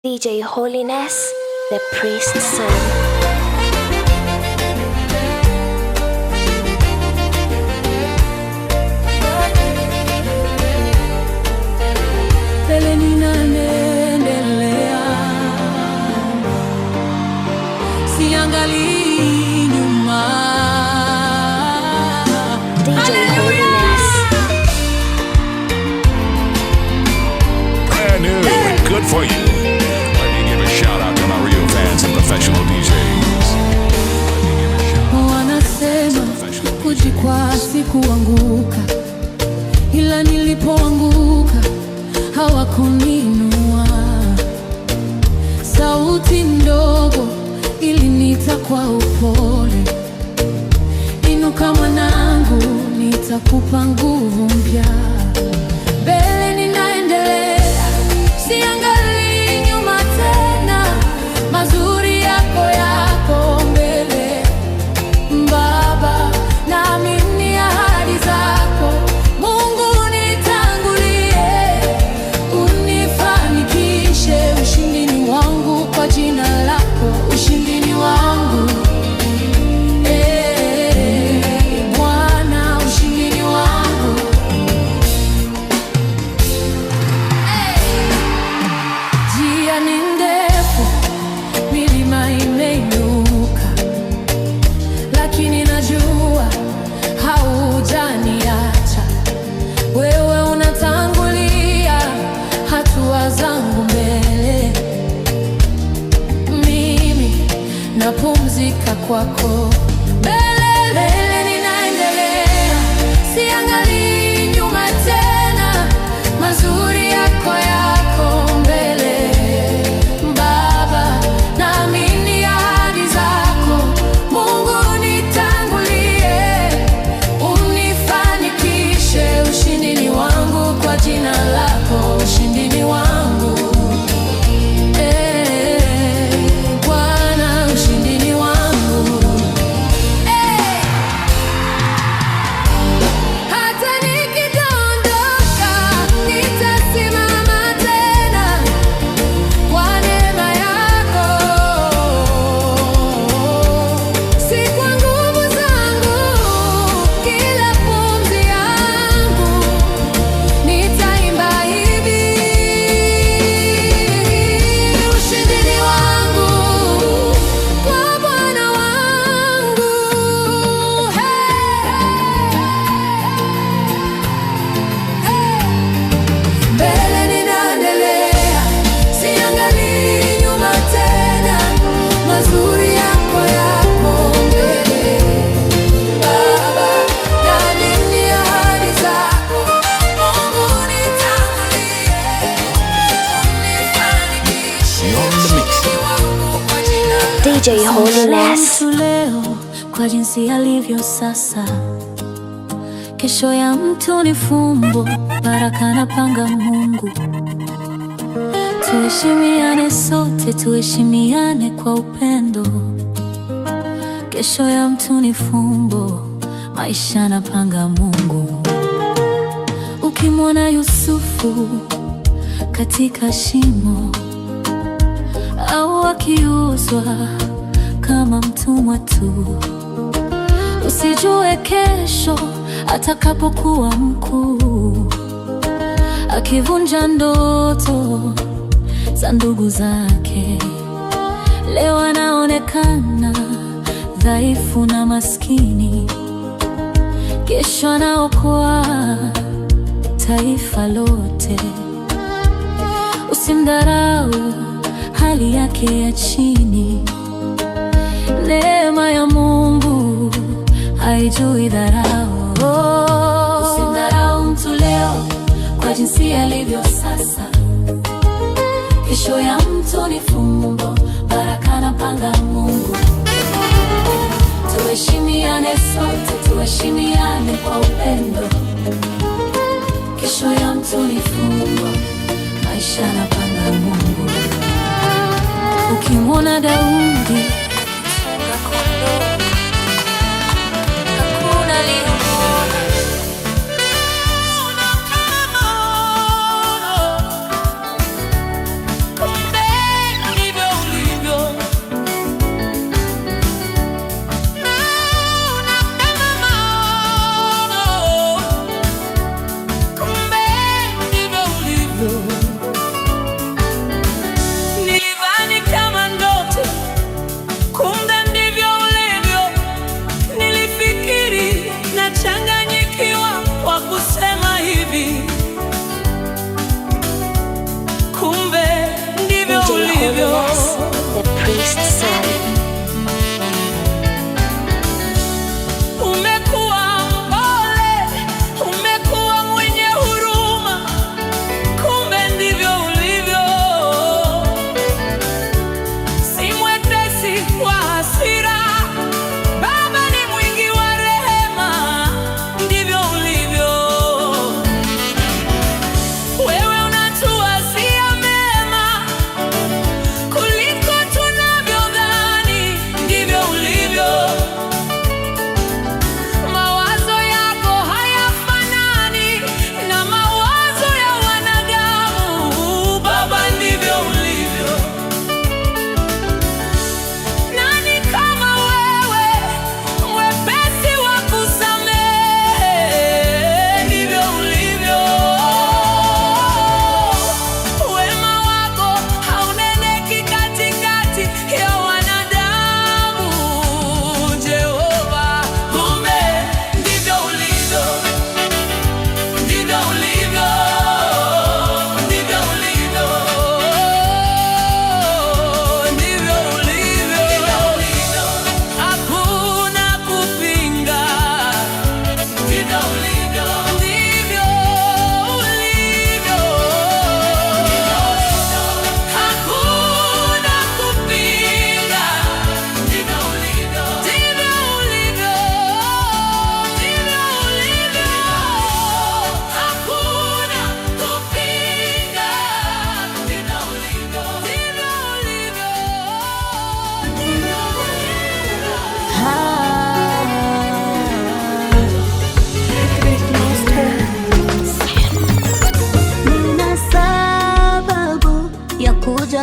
DJ Holiness, the priest's son. Mbele ninaendelea, siangalii nyuma. DJ Holiness. Brand new and good for you. Let me give a shout out to my real fans and professional DJs. Wanasema kujikwaa si kuanguka, ila nilipoanguka hawakuninua. Sauti ndogo iliniita kwa upole, inuka mwanangu, nitakupa nguvu mpya. Mbele ninaendelea, siangalii nyuma tena, mazuri yako yako mbele. Baba, naamini ahadi zako. Mungu nitangulie, unifanikishe. Ushindi ni wangu kwa jina lako, ushindi ni wangu. Bwana, ushindi ni wangu. Njia ni ndefu, milima imeinuka, lakini najua haujaniacha. Wewe unatangulia hatua zangu mbele, mimi napumzika kwako. Mbele ninaendelea, siangalii nyuma tena, mazuri yako yako mbele. Baba, naamini ahadi zako. Mungu nitangulie, unifanikishe. Ushindi ni wangu kwa jina lako, ushindi ni wangu. Bwana, ushindi ni wangu. Hata nikidondoka, nitasimama tena kwa neema yako. Si kwa nguvu zangu, kila pumzi yangu nitaimba hivi: ushindi ni wangu kwa Bwana wangu. Mbele ninaendelea, siangalii nyuma tena, mazuri yako yako mbele. Baba, naamini ahadi zako. Mungu nitangulie, unifanikishe. Ushindi wangu kwa jina lako. DJ Holiness. Mtu leo kwa jinsi alivyo sasa, kesho ya mtu ni fumbo, baraka napanga Mungu. Tuheshimiane sote, tuheshimiane kwa upendo. Kesho ya mtu ni fumbo, maisha napanga Mungu. Ukimwona Yusufu katika shimo, au akiuzwa kama mtumwa tu, usijue kesho atakapokuwa mkuu, akivunja ndoto za ndugu zake. Leo anaonekana dhaifu na maskini, kesho anaokoa taifa lote. Usimdharau hali yake ya chini, neema ya Mungu haijui dharau. Usimdharau mtu leo kwa jinsi alivyo sasa, kesho ya mtu ni fumbo, baraka napanga Mungu. Tuheshimiane sote, tuheshimiane kwa upendo. Kesho ya mtu ni fumbo, maisha napanga Mungu. Ukimwona Daudi akichunga kondoo, hakuna aliyemwona. Mbele priest's son.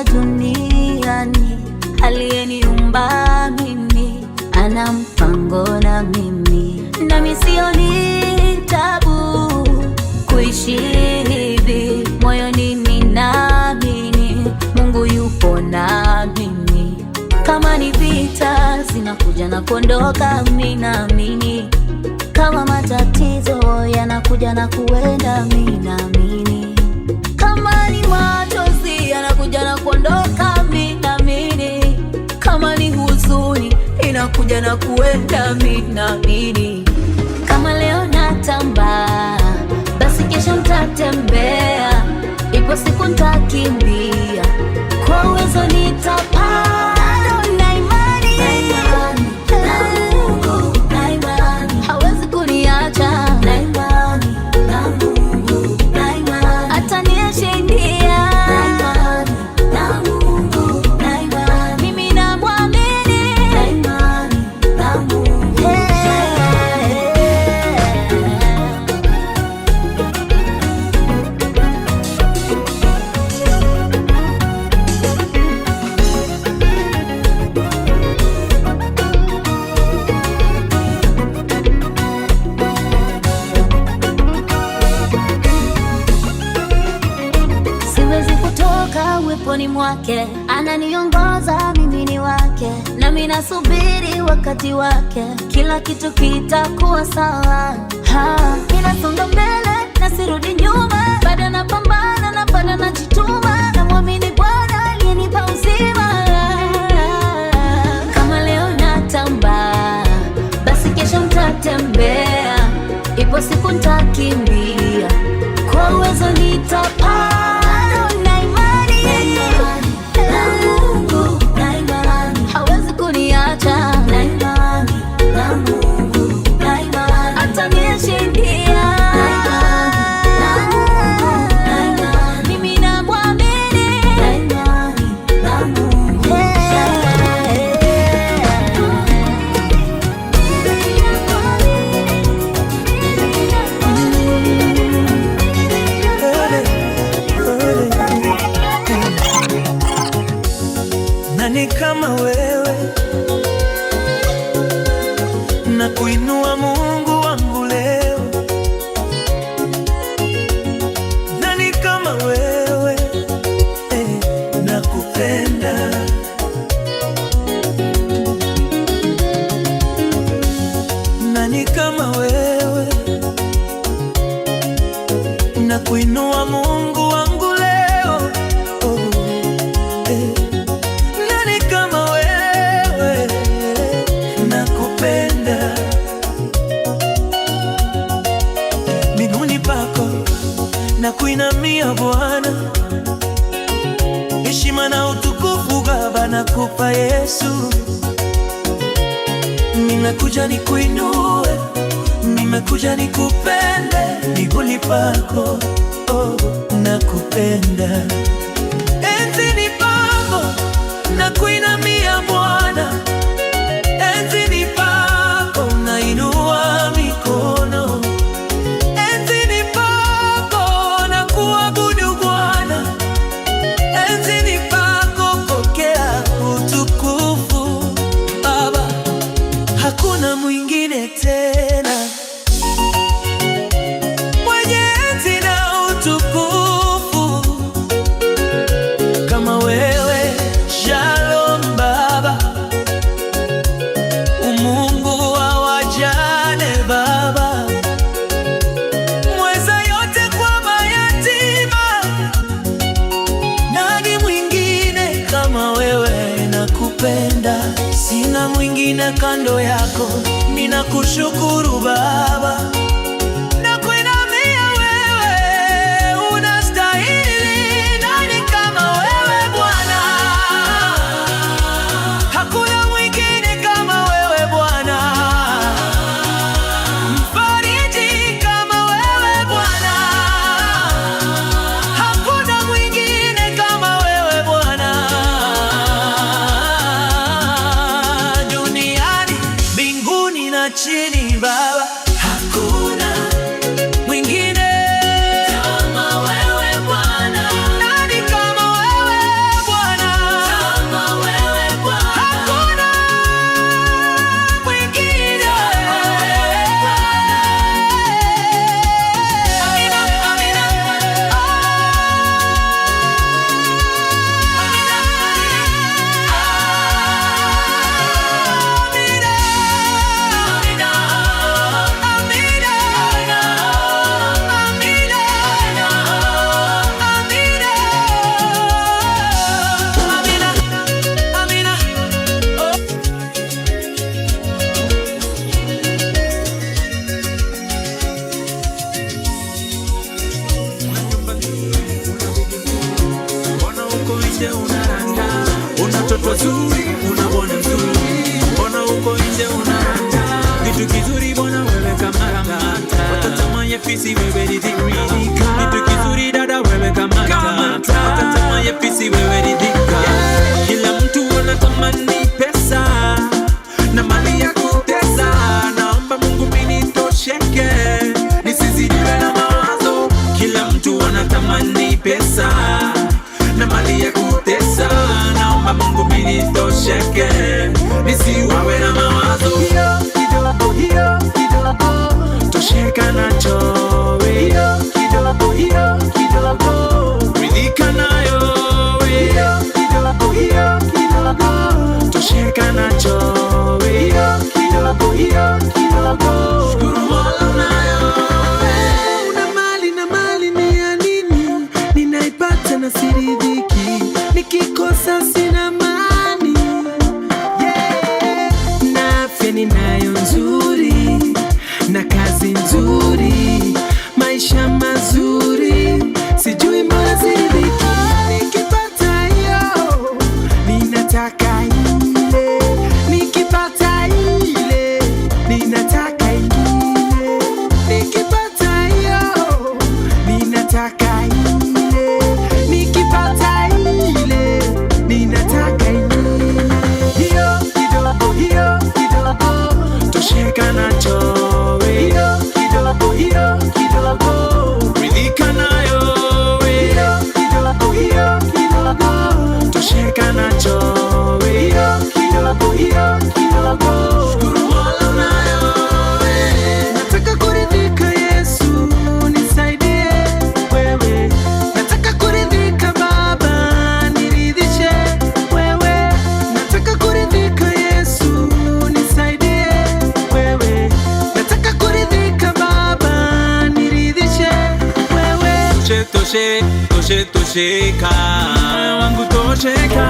Duniani aliyeniumba mimi ana mpango na mimi, nami sioni tabu kuishi hivi. Moyoni ninaamini Mungu yupo na mimi. Kama ni vita zinakuja na kuondoka, mimi naamini. Kama matatizo yanakuja na kuenda, mimi naamini. Kama ni machozi yanakuja na kuondoka, mimi naamini. Kama ni huzuni inakuja na kuenda, mimi naamini. Kama leo natamba, basi kesho nitatembea. Ipo siku nitakimbia, kwa uwezo nitapaa. Na imani na Mungu, na imani hawezi kuniacha. Na imani na Mungu, na imani atanishindia. Na imani na Mungu, na imani mimi namwamini. Na imani na Mungu, siwezi kutoka uweponi mwake. Ananiongoza, mimi ni wake, nami nasubiri wakati wake. Kila kitu kitakuwa sawa. Ninasonga mbele na sirudi nyuma, bado napambana na bado najituma. Namwamini Bwana aliyenipa uzima. Kama leo natamba, basi kesho nitatembea. Ipo siku nitakimbia, kwa uwezo nitapaa. Na imani na Mungu, na imani hawezi kuniacha. Na imani na Mungu, na imani atanishindia. Na imani na Mungu, na imani mimi namwamini. Na imani na Mungu, nani kama wewe? Na kuinua Mungu wangu leo. Nani kama wewe? Nakupenda. Nani kama wewe? Na kuinua Mungu wangu leo. Nani kama Baba nakupa Yesu, nimekuja nikuinue, nimekuja nikupende, miguuni pako, oh, nakupenda. Enzini pako nakuinamia Bwana, enzini pako nainua mikono, enzini pako nakuabudu Bwana, enzini pako pokea utukufu Baba, hakuna mwingine tena mwenye enzi na utukufu kama wewe. Shalom Baba, umungu wa wajane Baba, mweza yote kwa mayatima, nani mwingine kama wewe? Nakupenda, sina mwingine kando yako, ninakushukuru Baba, nakuinamia wewe, unastahili. Nani kama wewe Bwana? Hakuna mwingine kama wewe Bwana, mfariji kama wewe Bwana, hakuna mwingine kama wewe Bwana, duniani, mbinguni na chini Baba, hakuna mwingine kama wewe Bwana. Nani kama wewe Bwana? Kama wewe Bwana, hakuna mwingine. Amina, amina, una toto zuri, una bwana mzuri, mbona uko nje unaranda kitu kizuri bwana wewe kamata, watatamani fisi wewe ridhika, kitu kizuri dada wewe kamata, watatamani fisi wewe ridhika. Kila mtu anatamani pesa na mali ya kutesa, naomba Mungu mimi nitosheke, nisizidiwe na mawazo. Kila mtu anatamani pesa na mali ya kutesa, naomba Mungu mimi nitosheke, nisiwawe na mawazo. Hiyo kidogo tosheka nacho, hiyo kidogo ridhika nayo, hiyo kidogo tosheka nacho, hiyo kidogo shukuru Mola nayo. Una mali ni ya nini? Ninaipata na siridhiki, nikikosa sina amani, yeah. Na afya ninayo nzuri, na kazi nzuri, maisha mazuri, sijui mbona siridhiki. Nikipata hiyo ninataka ile, nikipata ile ninataka ingine, nikipata hiyo ninataka ile, nikipata ile ninataka ingine. Hiyo kidogo tosheka nacho, hiyo kidogo ridhika nayo, hiyo kidogo tosheka nacho, hiyo kidogo shukuru Mola nayo. Nataka kuridhika Yesu, nisaidie wewe, nataka kuridhika Baba, niridhishe wewe, nataka kuridhika Yesu, nisaidie wewe, nataka kuridhika Baba, niridhishe wewe. Tosheka moyo wangu tosheka,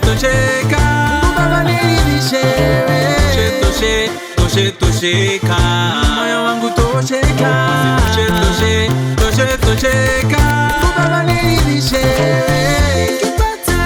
tosheka Baba niridhishe wewe, tosheka moyo wangu tosheka, tosheka Baba niridhishe. Nikipata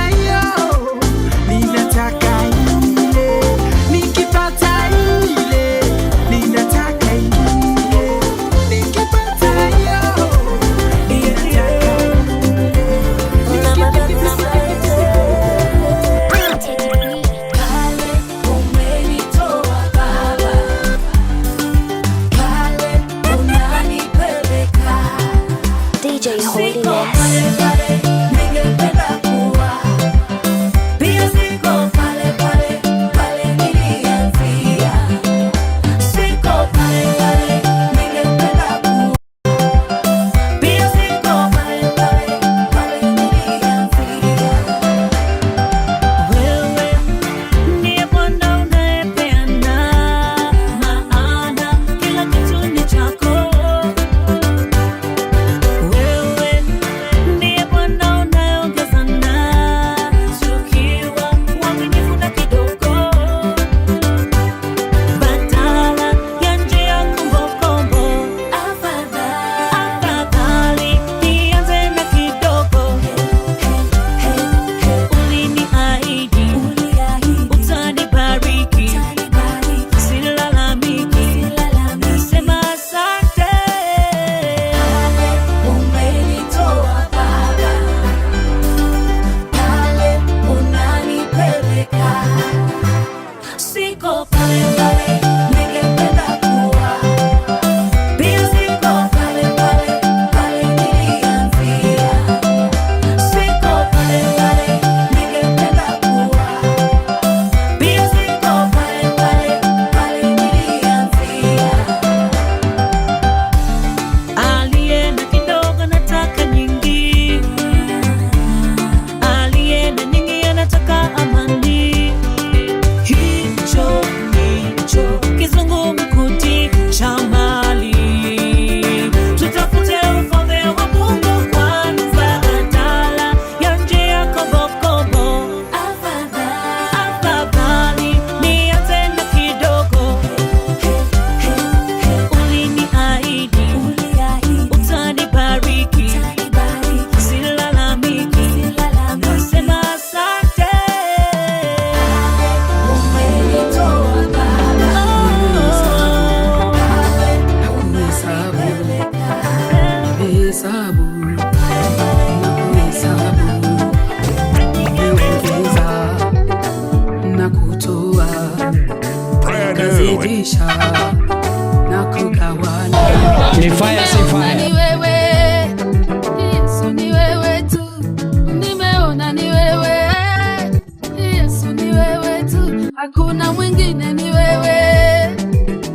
hakuna mwingine, ni wewe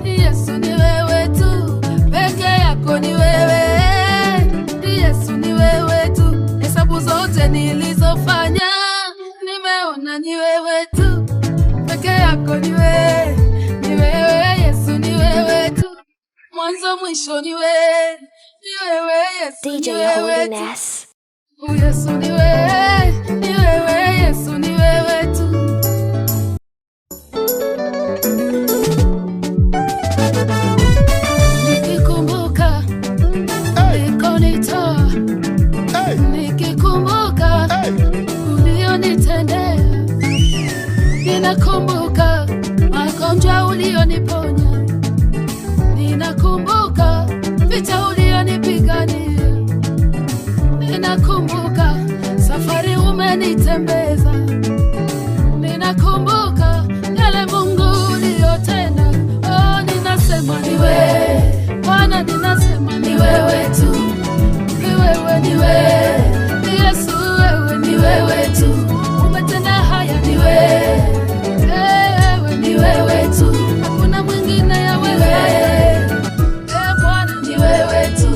Yesu, ni wewe tu, peke yako ni wewe Yesu, ni wewe tu. Hesabu zote nilizofanya nimeona ni wewe tu, peke yako ni wewe, ni wewe Yesu, ni wewe tu, mwanzo mwisho ni wewe, ni wewe Yesu, DJ ni wewe tu. Holiness. Yesu ni wewe, ni wewe Yesu, ni wewe tu. Nikikumbuka ulikonitoa, nikikumbuka ulionitendea, ninakumbuka magonjwa ulioniponya, ninakumbuka vita ulionipigania, ninakumbuka safari umenitembeza, ninakumbuka yale Mungu uliyotenda. Oh, ninasema ni wewe Bwana, ninasema ni wewe tu, ni wewe, ni wewe Yesu, wewe ni wewe tu, umetenda haya, ni wewe, wewe ni wewe tu, hakuna mwingine ya wewe, Bwana ni wewe tu.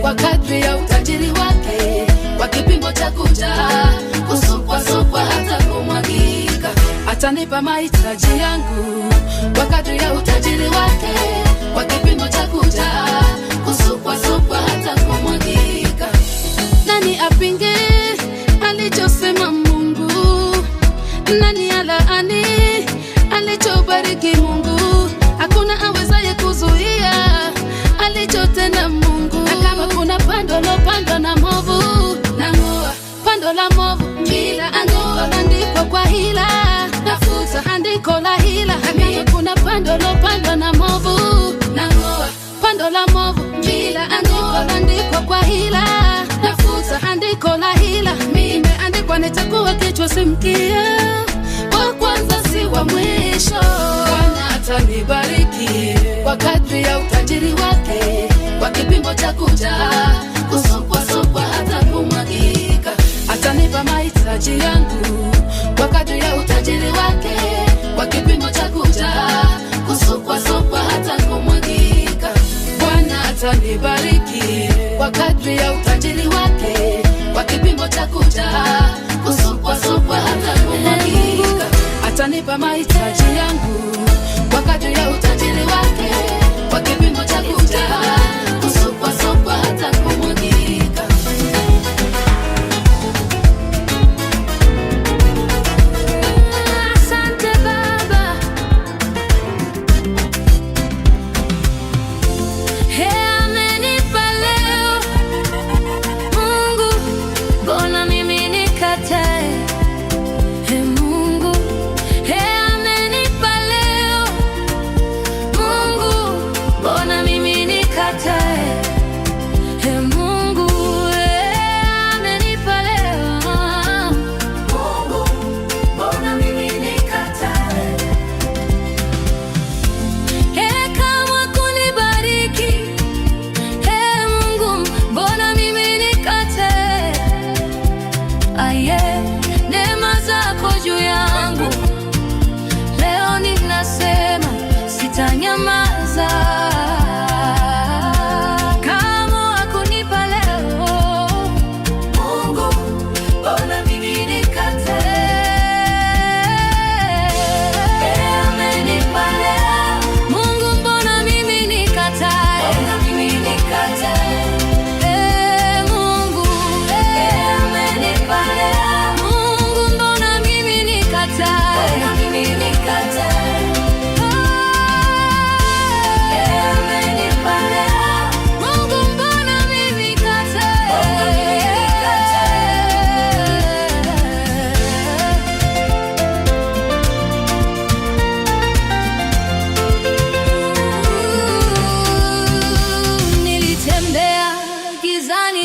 Kwa kadri ya utajiri wake, kwa kipimo cha kujaa, kusukwa sukwa hata kumwagika. Atanipa mahitaji yangu kwa kadri ya utajiri wake, kwa kipimo cha kujaa, kusukwa sukwa hata kumwagika. Nani apinge alichosema Mungu? Nani alaani alichobariki Mungu? Hakuna awezaye kuzuia alichotenda Mungu. Na kama kuna pando lopandwa na movu, nang'oa pando la movu, bila andiko landikwa kwa hila, nafuta andiko la hila. Na kama kuna pando lopandwa na movu, nang'oa pando la movu, bila andiko landikwa kwa hila, nafuta andiko la hila. Nimeandikwa nitakuwa kichwa si mkia, wa kwanza si wa mwisho. Bwana atanibariki kwa kadri ya utajiri wake, kwa kipimo cha kujaa, kusukwa sukwa hata kumwagika. Atanipa mahitaji yangu kwa kadri ya utajiri wake, kwa kipimo cha kujaa, kusukwa sukwa hata kumwagika. Bwana atanibariki kwa kadri ya utajiri wake, kwa kipimo cha kujaa, kusukwa sukwa hata kumwagika. Atanipa mahitaji yangu kwa kadri ya utajiri wake, kwa kipimo cha kujaa, kusukwa sukwa hata kumwagika. Asante Baba, amenipa leo Mungu, mbona mimi nikatae? Mungu amenipa leo Mungu, mbona mimi nikatae? Mungu amenipa leo Mungu, mbona mimi nikatae? Kama kunibariki Mungu, mbona mimi nikatae? Aye, neema zako juu yangu, leo ninasema sitanyamaza. Kama kunibariki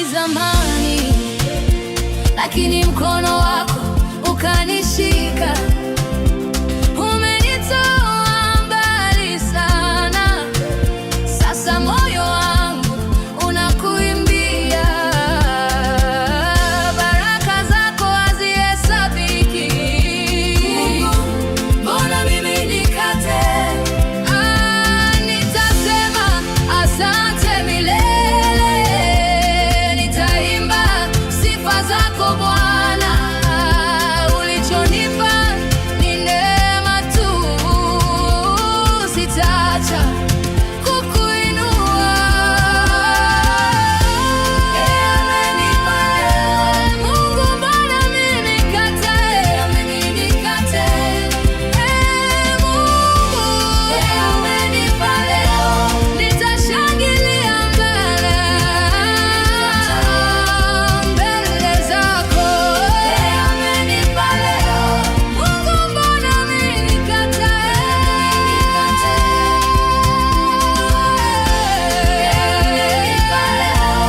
ni zamani, lakini mkono wako ukanishika. Umenitoa mbali sana, sasa moyo wangu unakuimbia. Baraka zako hazihesabiki. Mbona mimi nikate? Nitasema asante milele, nitaimba sifa zako Bwana. Ulichonipa ni neema tu, sitaacha kukuinua. Amenipa Mungu, mbona mimi nikatae? Mimi nikatae. Mungu amenipa leo, nitashangilia mbele zako. Amenipa leo Mungu, mbona mimi nikatae? Amenipa leo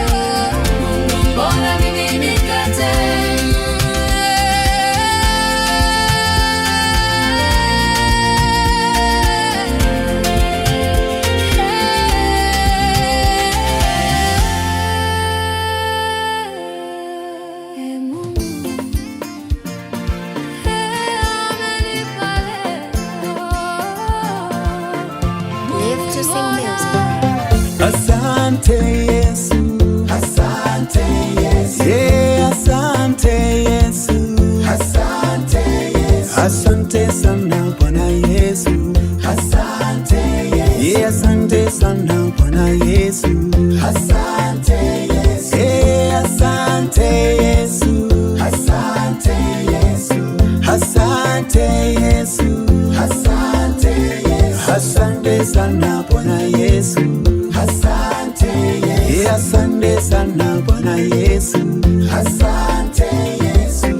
Mungu, mbona mimi nikatae? Live to sing music. Asante Yesu, asante Yesu, yeah, asante Yesu, asante Yesu, asante sana Bwana Yesu, asante Yesu, yeah, asante sana Bwana Yesu, asante Yesu, yeah, asante Yesu, asante Yesu, asante Yesu, asante Yesu, asante sana Bwana Yesu, asante Yesu, yeah, asante sana Bwana Yesu, asante Yesu.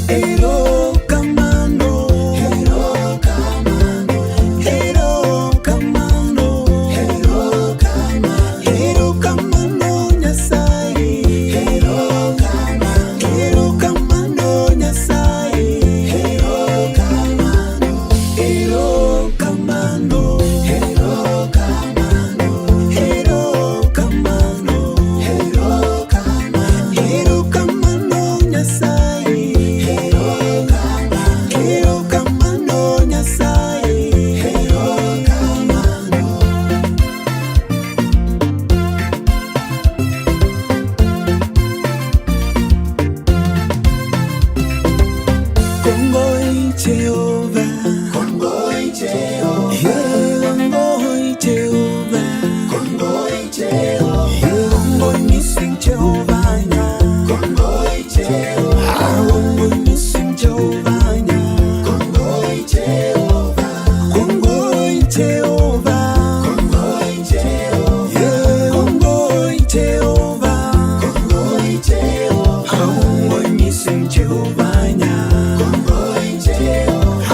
Hero Commando, Hero Commando, Hero Commando, Hero Commando, Hero Commando Nyasai, Hero Commando, Hero Commando Nyasai, Hero Commando, Hero Commando, Hero Commando, Hero Commando, Hero Commando, Hero Commando Nyasai, Hero Commando, Hero Commando Nyasai, Hero Commando. Kongoi Jehovah, Kongoi Jehovah, yeah, Kongoi Jehovah, Kongoi Jehovah, yeah, Kongoi missing Jehovah, Kongoi Jehovah, Kongoi missing Jehovah, Kongoi Jehovah, Kongoi Jehovah, Kongoi Jehovah, yeah, Kongoi Jehovah, Kongoi Jehovah, Kongoi missing Jehovah, Kongoi Jehovah.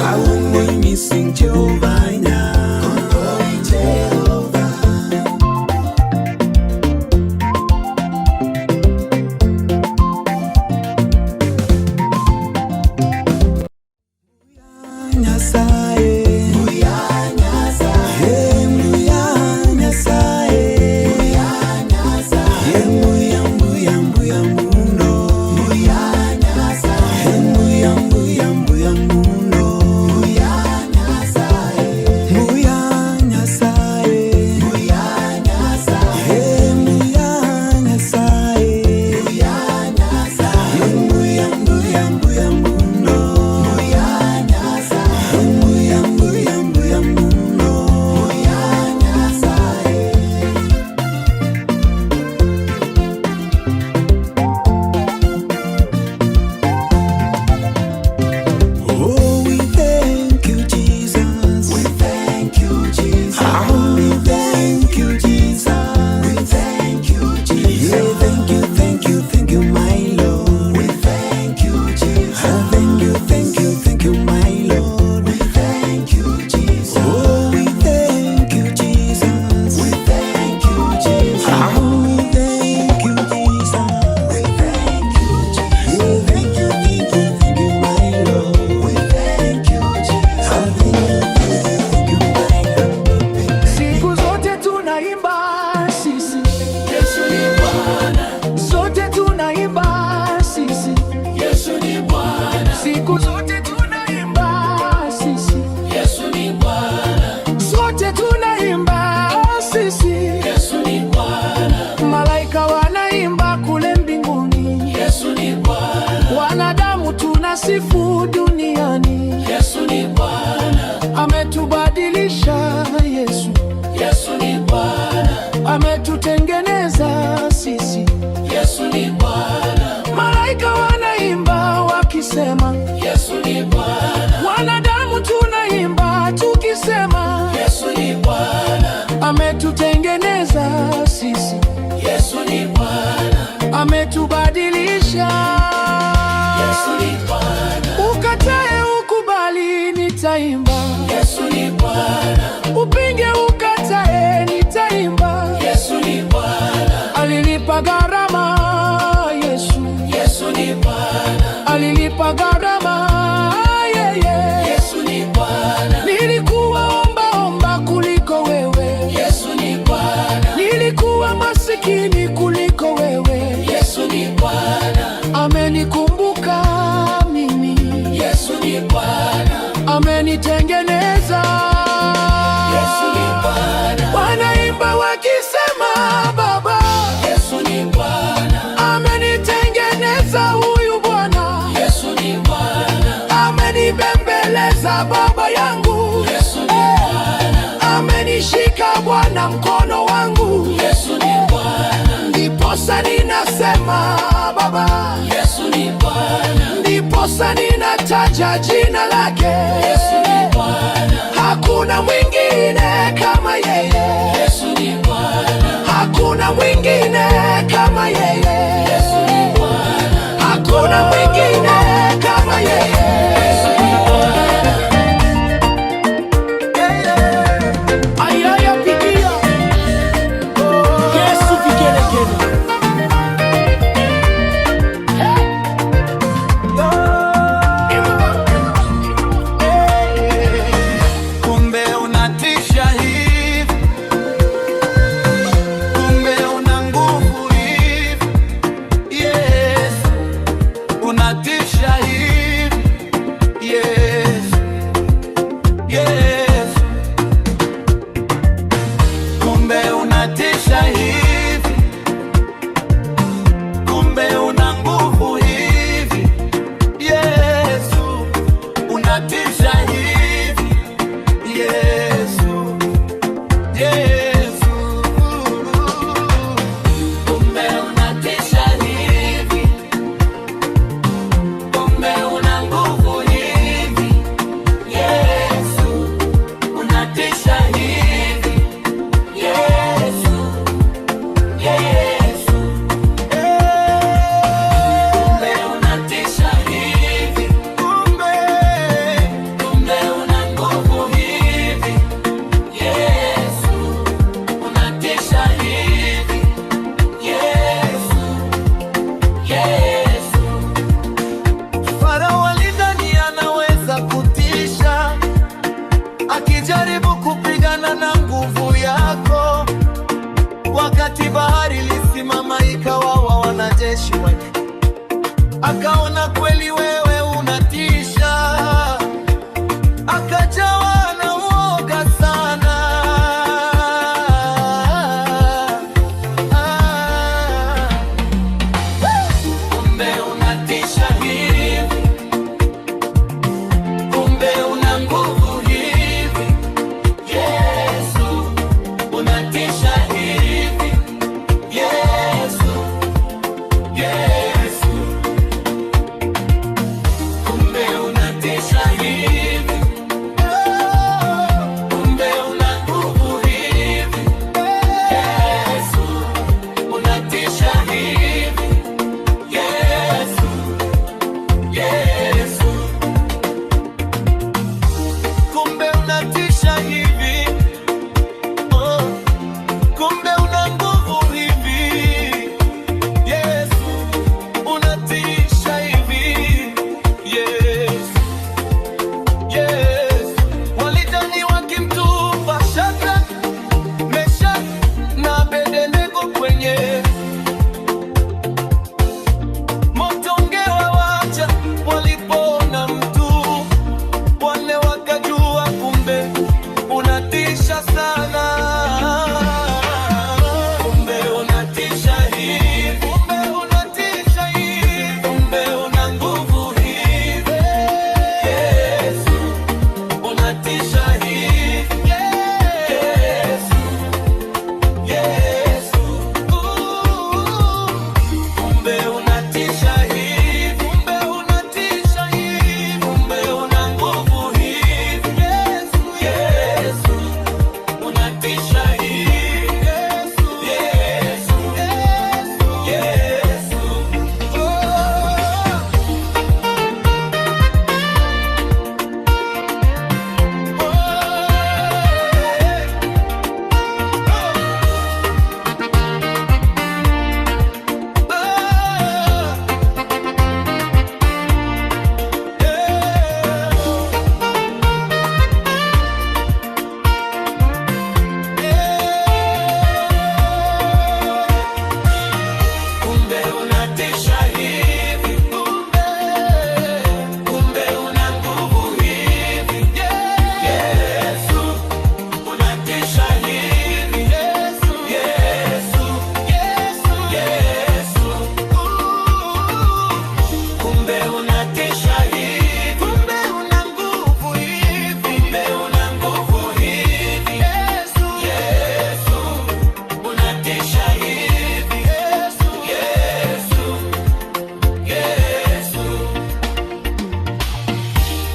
siku zote tunaimba sisi, Yesu ni Bwana. sote tunaimba sisi, Yesu ni Bwana. malaika wanaimba kule mbinguni, Yesu ni Bwana. wanadamu tunasifu duniani, Yesu ni Bwana. ametubadilisha Yesu, Yesu ni Bwana. ametutengeneza sisi, Yesu ni Bwana. malaika wanaimba wakisema, Yesu ni Bwana. wanadamu tunaimba tukisema, Yesu ni Bwana. ametutengeneza sisi, Yesu ni Bwana. ametubadilisha. Yesu ni Bwana. Ukatae ukubali, nitaimba. Yesu ni Bwana. Upinge ukatae, nitaimba. Yesu ni Bwana. Alilipa gharama Yesu, Yesu ni Bwana. alilipa gharama yeye. Yesu ni Bwana. Nilikuwa omba kuliko wewe, Yesu ni Bwana. nilikuwa masikini kuliko wewe. Yesu ni Bwana. Amenikumbuka mimi, Yesu ni Bwana. amenitengeneza. Yesu ni Bwana. Wanaimba wakisema, Baba, Yesu ni Bwana. amenitengeneza huyu Bwana, Yesu ni Bwana. amenibembeleza Baba yangu, Yesu ni Bwana. amenishika Bwana mkono wangu, Yesu ni Bwana. ndiposa ninasema Baba, Yesu ni Bwana. ndiposa ninataja jina lake. Yesu ni Bwana. Hakuna mwingine kama yeye, Yesu ni Bwana. hakuna mwingine kama yeye, Yesu ni Bwana. hakuna mwingine kama yeye. Ayaya pigia Yesu vigelegele. Kumbe unatisha hivi, kumbe una nguvu hivi, Yesu unatisha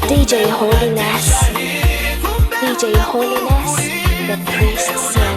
DJ Holiness, DJ Holiness, the priest's son.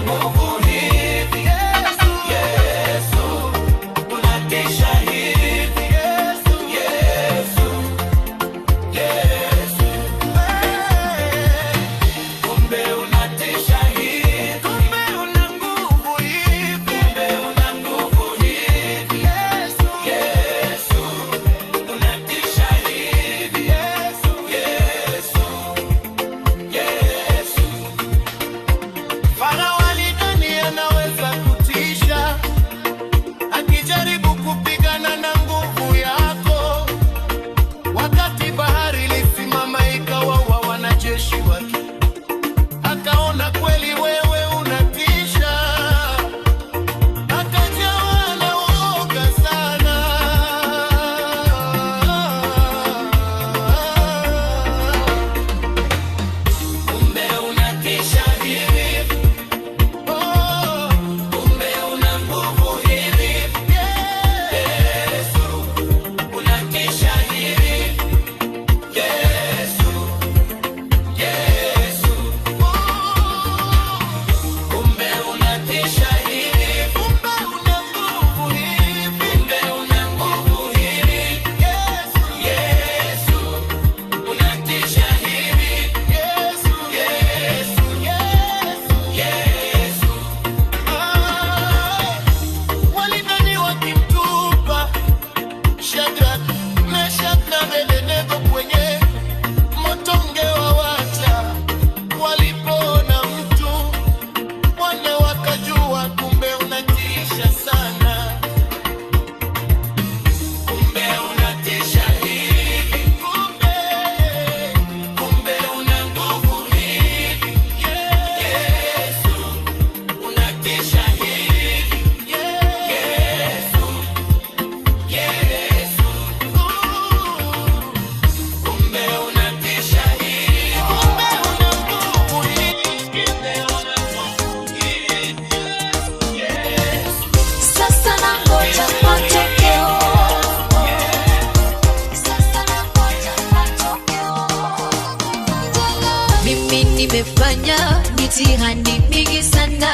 Nimefanya mitihani mingi sana,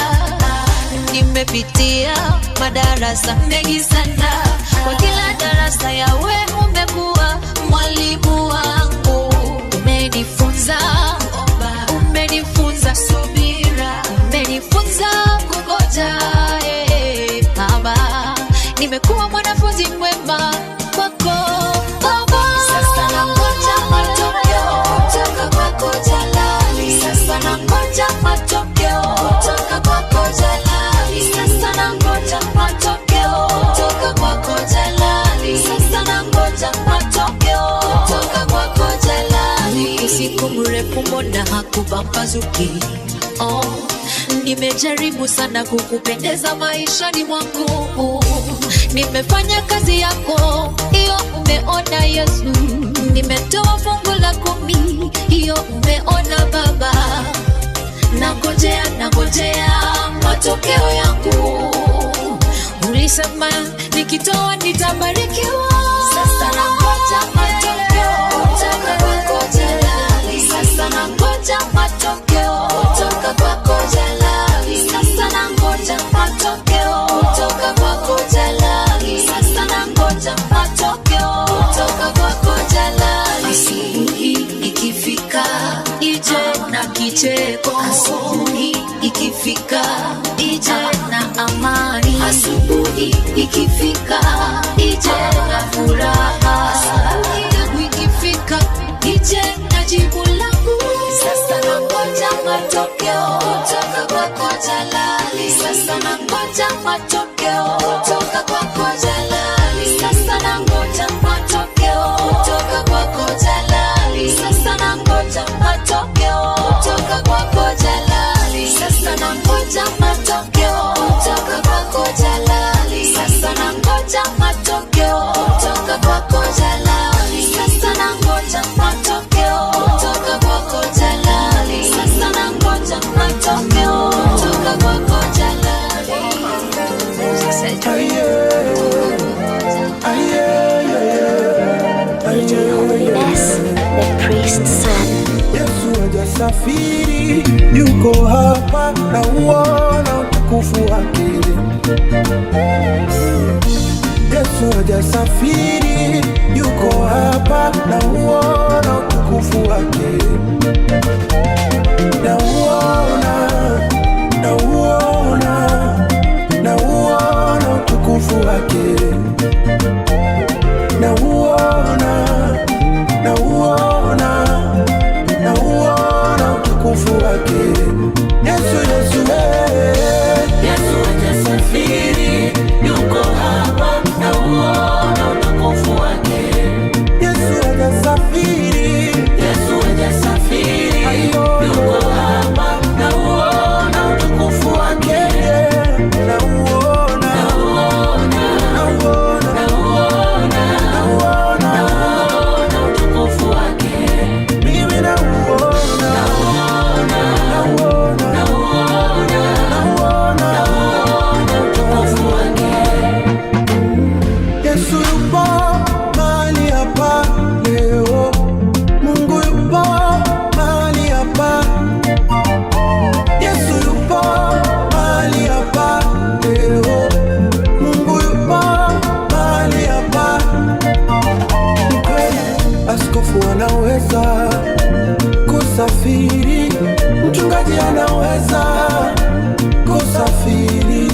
nimepitia madarasa mengi sana. Kwa kila darasa yawe umekuwa mwalimu wangu. Umenifunza subira, umenifunza kungoja. Baba, nimekuwa mwanafunzi mwema kwako Baba. Sasa nangoja matokeo kutoka kwako Jalali. Sasa nangoja matokeo kutoka kwako Jalali. Sasa nangoja matokeo kutoka kwako Jalali. Sasa nangoja matokeo kutoka kwako Jalali. Usiku mrefu mbona hakupambazuki? Nimejaribu sana kukupendeza maishani mwangu. Nimefanya kazi yako, hiyo umeona Yesu. Nimetoa fungu la 10, hiyo umeona Baba. Nangojea matokeo yangu. Ulisema nikitoa nitabarikiwa. Sasa nangoja matokeo kutoka kwako Jalali. Sasa nangoja matokeo kutoka kwako Jalali. Sasa nangoja matokeo kutoka kwako Jalali. Sasa nangoja matokeo kutoka kwako Jalali. Asubuhi ikifika ije na kicheko. Asubuhi ikifika ije na amani. Asubuhi ikifika ije na furaha. Asubuhi yangu ikifika ije na jibu langu. Sasa nangoja matokeo kutoka kwako Jalali. Sasa nangoja matokeo kutoka kwako Jalali. Sasa nangoja matokeo kutoka kwako Jalali. Sasa nangoja matokeo kutoka kwako Jalali. Sasa nangoja matokeo kutoka kwako Jalali. Sasa nangoja matokeo kutoka kwako Jalali. Sasa nangoja matokeo kutoka kwako Jalali. Sasa nangoja matokeo kutoka kwako Jalali. DJ Holiness, the priest's son. Yesu hajasafiri, yuko hapa na uona utukufu wake. Yesu hajasafiri, yuko hapa na uona utukufu wake. Na uona utukufu wake. Na uona utukufu wake. Yesu hajasafiri, yuko hapa na uona utukufu wake. Yesu hajasafiri, yuko hapa na uona utukufu wake. Na uona utukufu wake. Mimi na uona utukufu wake. Yesu yupo mahali hapa leo. Mungu yupo mahali hapa. Yesu yupo mahali hapa leo. Mungu yupo mahali hapa. Ni kweli askofu anaweza kusafiri, mchungaji anaweza kusafiri,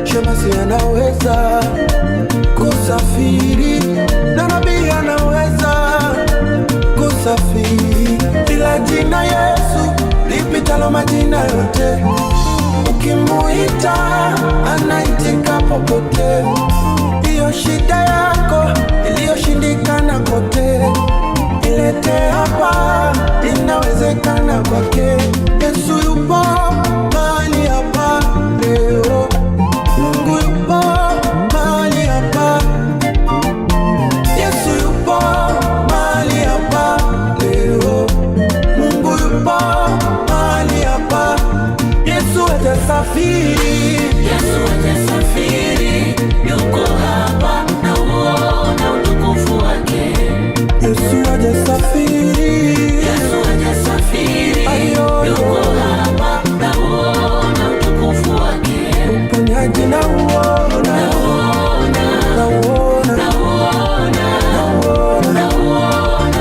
shemasi anaweza kusafiri, na nabii anaweza kusafiri. Bila jina Yesu lipitalo majina yote, ukimuita anaitika popote. Hiyo shida yako iliyoshindikana kote, ilete hapa, inawezekana kwake. Yesu yupo mahali hapa leo. Mungu yupo mahali hapa. Yesu yupo mahali hapa leo. Mungu yupo mahali hapa. Yesu hajasafiri, yuko hapa na uona utukufu wake. Yesu hajasafiri, yuko hapa na uona utukufu wake. Uponyaji na uona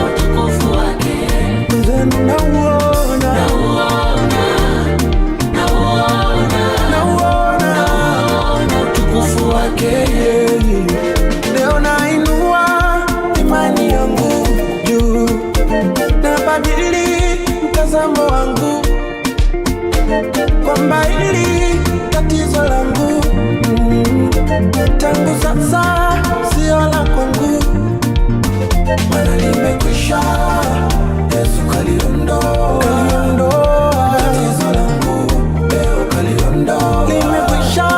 utukufu wake. Mzenu na uona utukufu wake. Leo nainua imani yangu juu, nabadili mtazamo wangu, kwamba hili tatizo langu tangu sasa sio la kwangu, maana limekwisha. Yesu kaliondoa tatizo langu, leo kaliondoa. Limekwisha.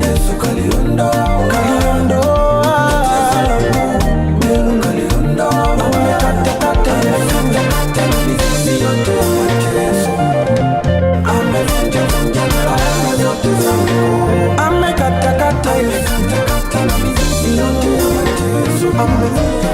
Yesu kaliondoa tatizo langu, leo kaliondoa. Amekatakata mizizi yote ya mateso, amevunja laana zote zangu. Amekatakata mizizi yote ya mateso, amevunja.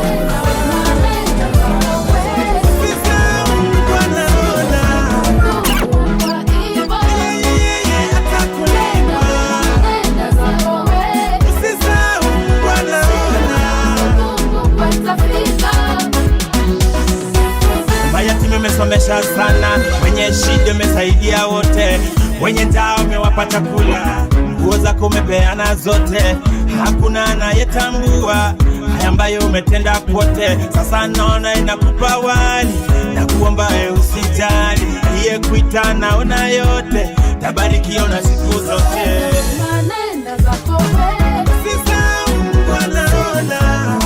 Umesomesha sana, wenye shida umesaidia wote, wenye njaa umewapa chakula, nguo zako umepeana zote, hakuna anayetambua haya ambayo umetenda kwote. Sasa naona inakupa wali na kuomba usijali, iye kuita naona yote, tabarikiwa na siku zote. Manenda zako wewe, sisa wanaona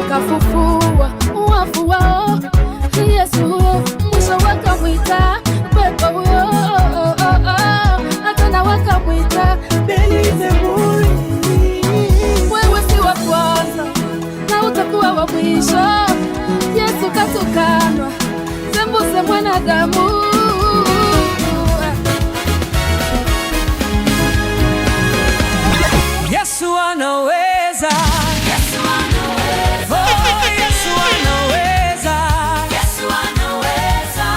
akafufua uwafu wao. Yesu huyo mwisho wakamwita pepo huyo, hata na wakamwita Beelzebuli. Wewe si wa mwisho. Yesu katukanwa, sembuse mwanadamu. Yesu anaweza. Yesu anaweza. Oh, Yesu anaweza. Yesu anaweza.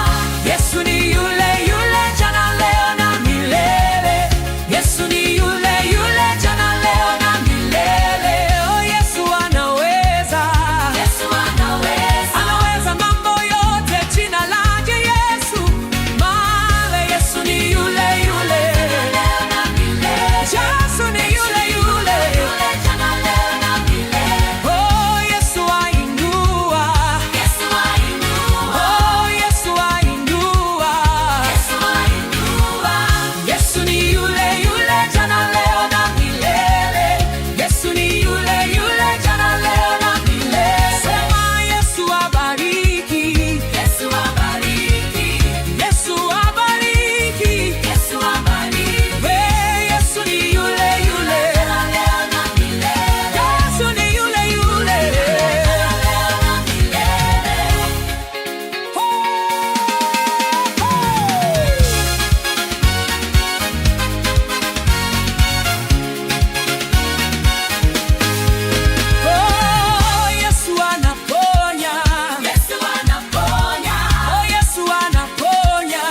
Yesu ni yule yule jana leo na milele. Yesu ni yule yule jana leo na milele. Oh, Yesu anaweza. Yesu anaweza. Anaweza mambo yote jina lake Yesu. Maana Yesu ni yule yule leo na milele. Yesu ni yule yule jana leo na milele. Oh, Yesu ainua. Yesu ainua. Oh, Yesu ainua. Yesu ainua. Yesu ni yule yule jana leo na milele. Yesu ni yule yule jana leo na milele. Sema Yesu abariki. Yesu abariki. Yesu abariki. Yesu abariki. Yesu ni yule yule jana leo na milele. Yesu ni yule yule jana leo na milele. Oh, Yesu anaponya. Yesu anaponya. Oh, Yesu anaponya.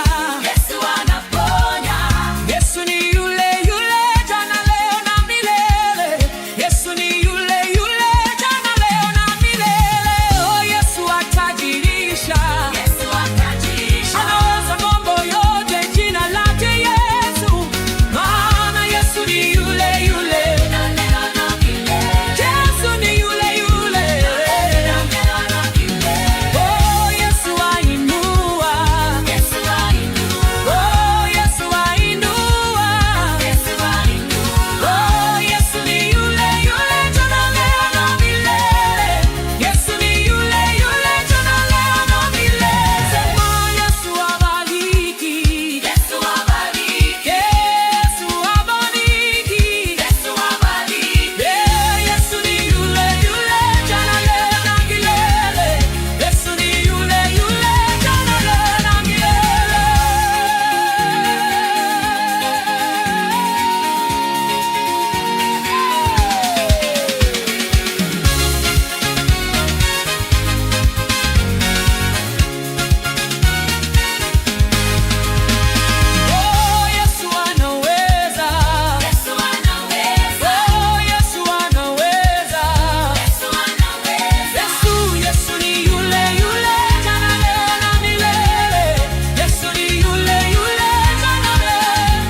Yesu anaponya. Yesu ni yule yule jana leo na milele. Yesu ni yule yule jana leo na milele. Oh, Yesu atajirisha. Yesu atajirisha. Anaweza mambo yote jina lake Yesu. Maana Yesu ni yule yule jana leo na milele. Yesu ni yule yule jana leo na milele. Oh, Yesu ainua. Yesu ainua. Oh, Yesu ainua. Yesu ainua. Oh, Yesu ni yule yule jana leo na milele. Yesu ni yule yule jana leo na milele. Sema Yesu abariki. Yesu abariki. Yesu abariki. Yesu abariki. Yesu ni yule yule jana leo na milele. Yesu ni yule yule jana leo na milele. Oh, Yesu anaweza. Yesu anaweza. Oh, Yesu anaweza. Yesu anaweza. Yesu ni yule yule jana leo na milele. Yesu ni yule yule jana leo.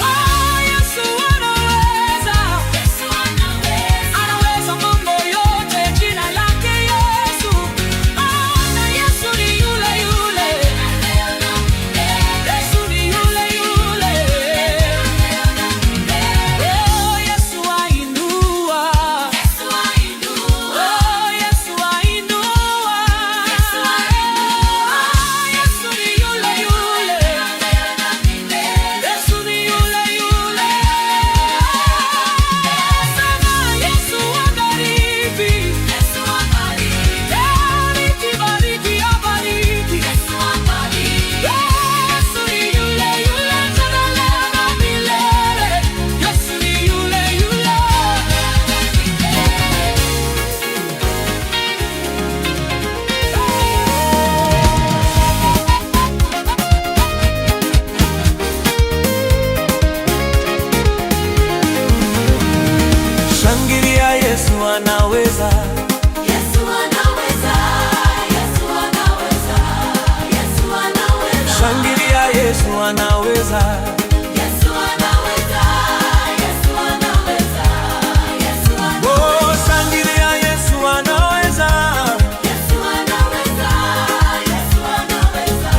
Oh, Yesu anaweza. Yesu anaweza. Anaweza mambo yote jina lake Yesu. Maana Yesu ni yule yule leo na milele. Yesu ni yule yule leo na milele. Oh, Yesu ainua. Yesu ainua. Oh, Yesu ainua. Yesu ainua. Yesu ni yule yule leo na milele. Yesu ni yule yule. Sema Yesu abariki. Yesu abariki. Bariki, bariki, abariki. Yesu abariki. Yesu ni yule yule jana leo na milele. Yesu ni yule yule. Shangilia, Yesu anaweza. Yesu anaweza. Yesu anaweza. Yesu anaweza. Shangilia, Yesu anaweza. Yesu anaweza. Yesu anaweza. Yesu anaweza. Oh, shangilia, Yesu anaweza. Yesu anaweza. Yesu anaweza.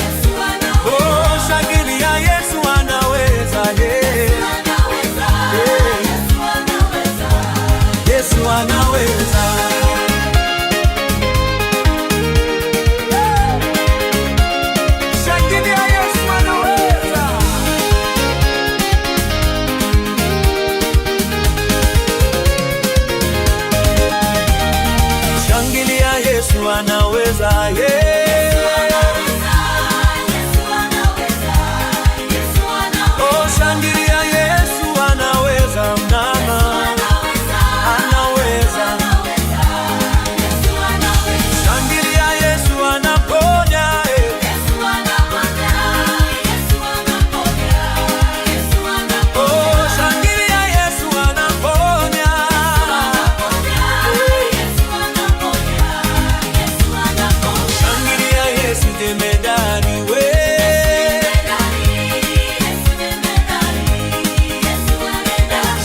Yesu anaweza. Oh, shangilia, Yesu anaweza. Yeah. Anaweza. Yesu anaweza. Yesu anaweza. Shangilia, Yesu anaweza. Yesu anaweza, Oh, shangilia Yesu anaweza, mama. Anaweza. Shangilia Yesu anaponya, Oh, shangilia Yesu anaponya. Shangilia Yesu jemedari we.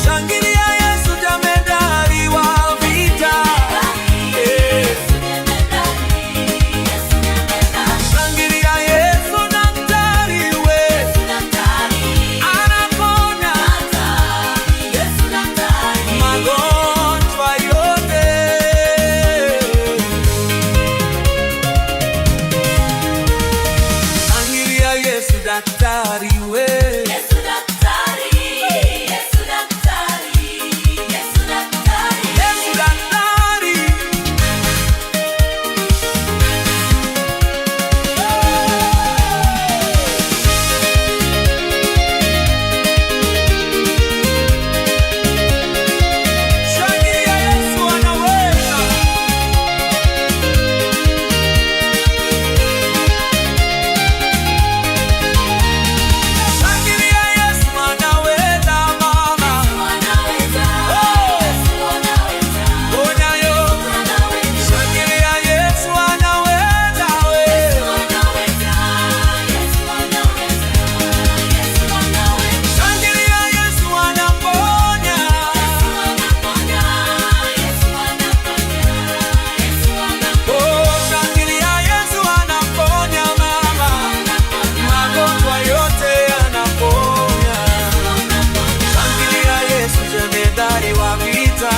Shangilia Yesu jemedari wa vita. Shangilia Yesu daktari we. Anaponya magonjwa yote. Shangilia Yesu daktari we. Yesu daktari. Shangilia Yesu anaweza. Shangilia Yesu anaweza, mama. Ponya yo. Shangilia Yesu anaweza we. Shangilia Yesu anaponya. Oh, shangilia Yesu anaponya, mama. Magonjwa yote anaponya. Shangilia Yesu jemedari wa vita.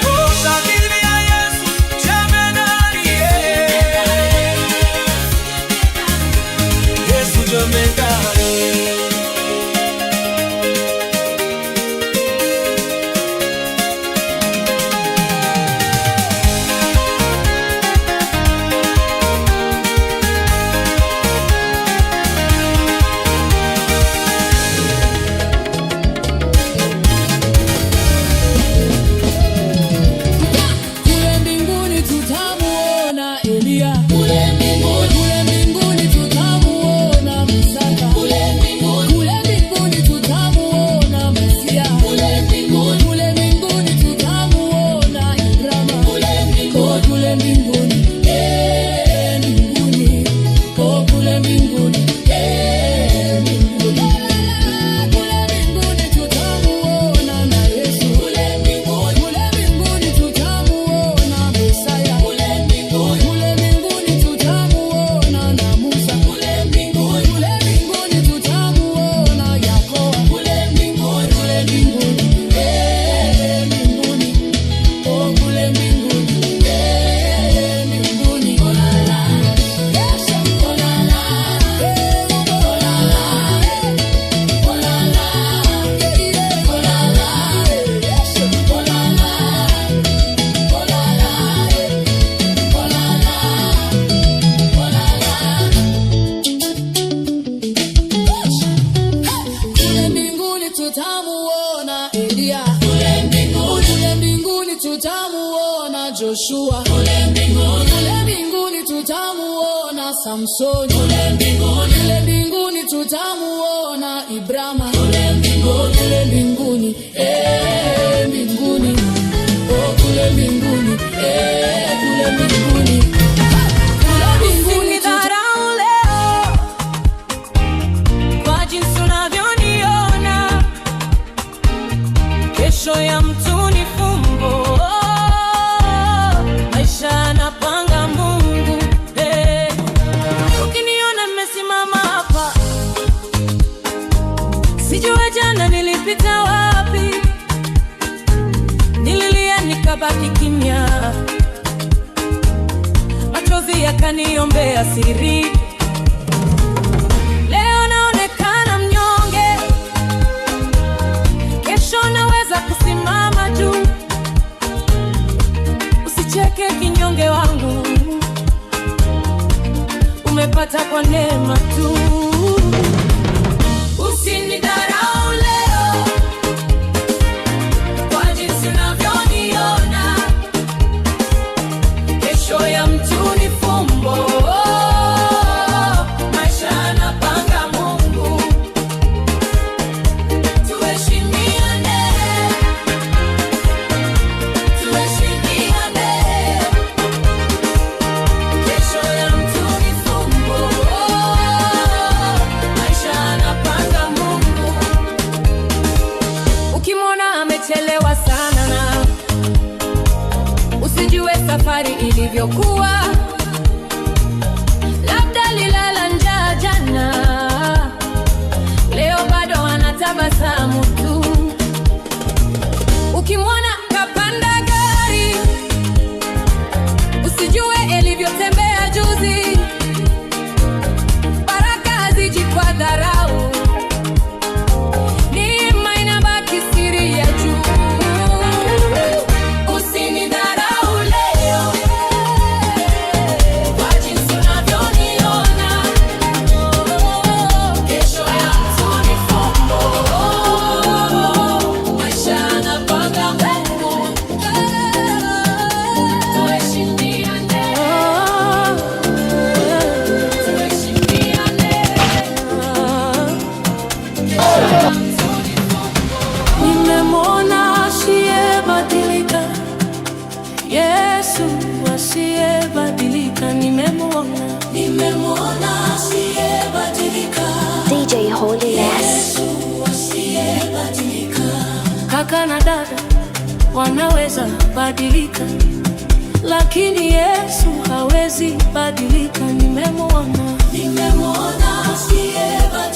Oh, shangilia Yesu jemedari, Yesu jemedari. Kule mbinguni tutamuona Elia. Kule mbinguni tutamuona Musa. Kule mbinguni tutamuona Mesia. Kule mbinguni tutamuona Ibrahima. Oh, kule mbinguni, mbinguni. Oh, kule mbinguni, mbinguni. Kule mbinguni tutamuona na Yesu. Kule mbinguni tutamuona Mesaya. Kule mbinguni tutamuona na Musa. Kule mbinguni tutamuona Yakobo. Kule mbinguni, mbinguni. Oh, kule mbinguni, mbinguni. Oh la la, Yesu, oh la la, oh la la, oh la la, oh la la, Yesu, oh la la, oh la la, oh la la, kule mbinguni tutamuona Elia. Kule mbinguni tutamuona Joshua. Kule mbinguni tutamuona Samsoni. Kule mbinguni tutamuona Ibrahima. Kule mbinguni, mbinguni. Oh, kule mbinguni, kule mbinguni. Kule mbinguni Usinidharau leo kwa jinsi unavyoniona, kesho ya mtu ni fumbo. Maisha anapanga Mungu. Ukiniona nimesimama hapa, sijui jana nilipita wapi. Nililia nikabaki kimya, machozi yakaniombea siri. Leo naonekana mnyonge, kesho naweza kusimama juu. unyonge wangu umepata kwa neema tu. Usinidharau leo kwa jinsi unavyoniona, kesho ya mtu ni fumbo. Maisha anapanga Mungu, tuheshimiane, tuheshimiane. Kesho ya mtu ni fumbo. Maisha anapanga Mungu. Ukimwona amechelewa sana na usijue safari ilivyokuwa, labda lilala njaa jana, leo bado anatabasamu tu. Ukimwona kapanda gari, usijue ilivyotembea juzi, baraka haziji kwa dharau, neema inabaki siri ya juu. Usinidharau leo kwa jinsi unavyoniona, kesho ya mtu ni fumbo. Maisha anapanga Mungu, tuheshimiane, tuheshimiane. Nimemwona asiyebadilika, Yesu asiyebadilika. Nimemwona asiyebadilika, DJ Holiness. Yesu asiyebadilika. Kaka na dada wanaweza badilika, lakini Yesu hawezi badilika. Nimemwona asiyebadilika.